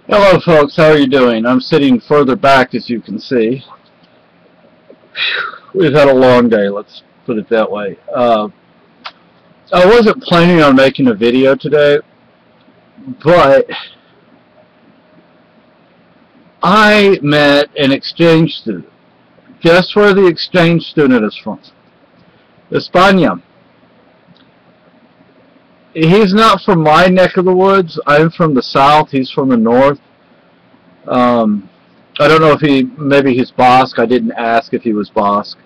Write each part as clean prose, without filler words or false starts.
Hello folks, how are you doing? I'm sitting further back as you can see. We've had a long day, let's put it that way. I wasn't planning on making a video today, but I met an exchange student. Guess where the exchange student is from? España. He's not from my neck of the woods. I'm from the south. He's from the north. I don't know if maybe he's Basque. I didn't ask if he was Basque.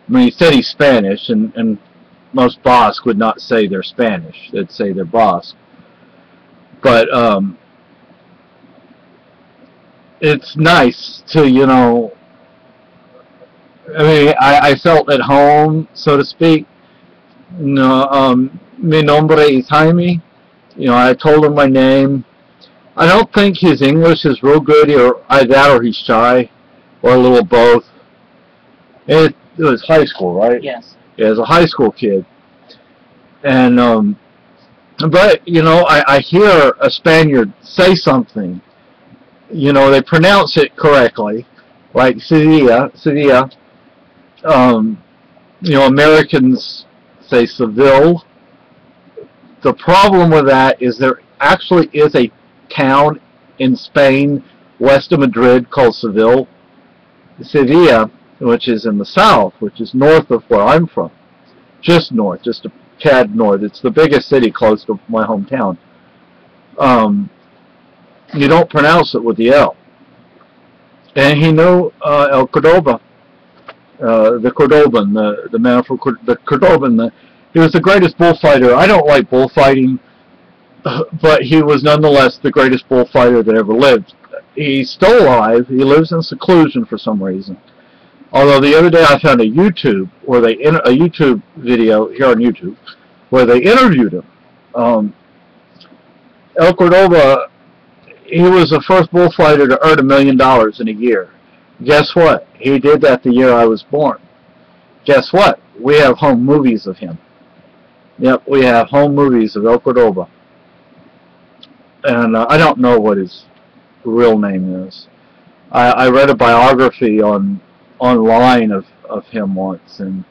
I mean, he said he's Spanish, and most Basque would not say they're Spanish. They'd say they're Basque. But it's nice to, I mean, I felt at home, so to speak. Mi nombre es Jaime. I told him my name. I don't think his English is real good, or that, or he's shy, or a little both. It was high school, right? Yes. Yeah, as a high school kid. And but I hear a Spaniard say something. They pronounce it correctly, like Sevilla. Americans say Seville. The problem with that is there actually is a town in Spain west of Madrid called Seville. Sevilla, which is in the south, which is north of where I'm from. Just north, just a tad north. It's the biggest city close to my hometown. You don't pronounce it with the L. And he knew El Cordoba, the Cordoban, the man from the Cordoban. He was the greatest bullfighter. I don't like bullfighting, but he was nonetheless the greatest bullfighter that ever lived. He's still alive. He lives in seclusion for some reason. Although the other day I found a YouTube video here on YouTube where they interviewed him. El Cordoba, he was the first bullfighter to earn $1 million in a year. Guess what? He did that the year I was born. Guess what? We have home movies of him. Yep, we have home movies of El Cordoba. And I don't know what his real name is. I read a biography online of him once, and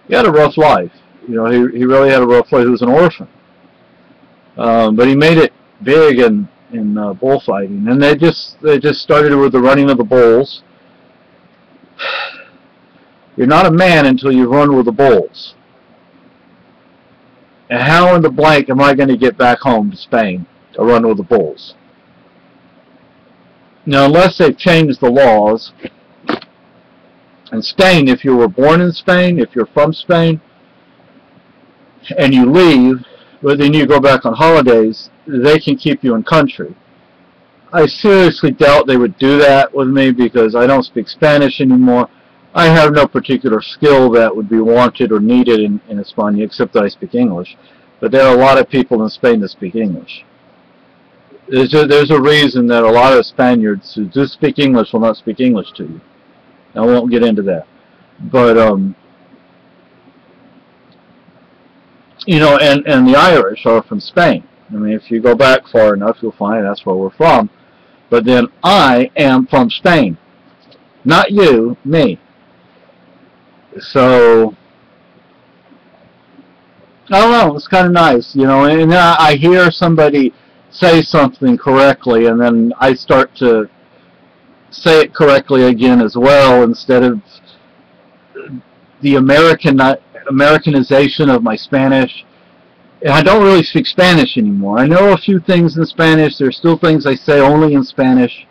he had a rough life. He really had a rough life. He was an orphan. But he made it big in bullfighting. And they just started with the running of the bulls. You're not a man until you run with the bulls. And how in the blank am I going to get back home to Spain to run with the bulls? Now, unless they've changed the laws, in Spain, if you were born in Spain, if you're from Spain, and you leave, but then you go back on holidays, they can keep you in country. I seriously doubt they would do that with me because I don't speak Spanish anymore. I have no particular skill that would be wanted or needed in España, except that I speak English. But there are a lot of people in Spain that speak English. There's a reason that a lot of Spaniards who do speak English will not speak English to you. I won't get into that. But, and the Irish are from Spain. I mean, if you go back far enough, you'll find that's where we're from. But then I am from Spain. Not you, me. So, I don't know, it's kind of nice, and then I hear somebody say something correctly, and then I start to say it correctly again as well, instead of the Americanization of my Spanish. And I don't really speak Spanish anymore. I know a few things in Spanish. There's still things I say only in Spanish,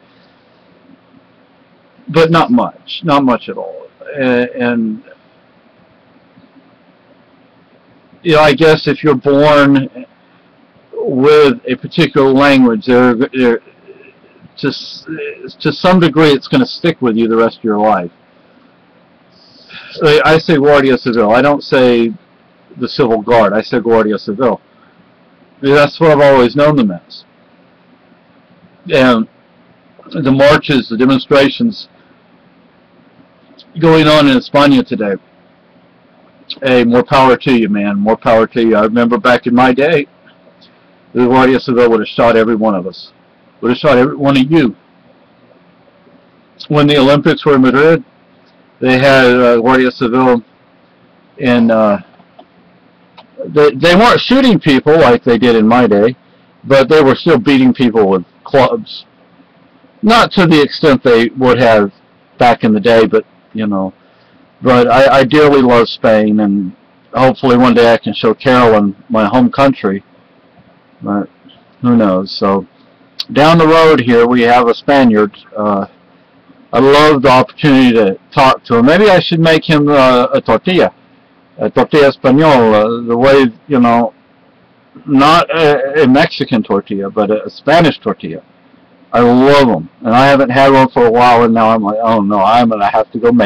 but not much at all. And I guess if you're born with a particular language, to some degree, it's going to stick with you the rest of your life. I say Guardia Civil. I don't say the Civil Guard. I say Guardia Civil. That's what I've always known them as. And the marches, the demonstrations going on in España today, hey, more power to you, man. More power to you. I remember back in my day, the Guardia Civil would have shot every one of us. would have shot every one of you. When the Olympics were in Madrid, they had Guardia Civil in. They weren't shooting people like they did in my day, but they were still beating people with clubs. Not to the extent they would have back in the day, but you know. But I dearly love Spain, and hopefully one day I can show Carolyn my home country. But who knows? So down the road here we have a Spaniard. I love the opportunity to talk to him. Maybe I should make him a tortilla español, the way, you know, not a Mexican tortilla, but a Spanish tortilla. I love them, and I haven't had one for a while, and now I'm like, oh no, I'm gonna have to go make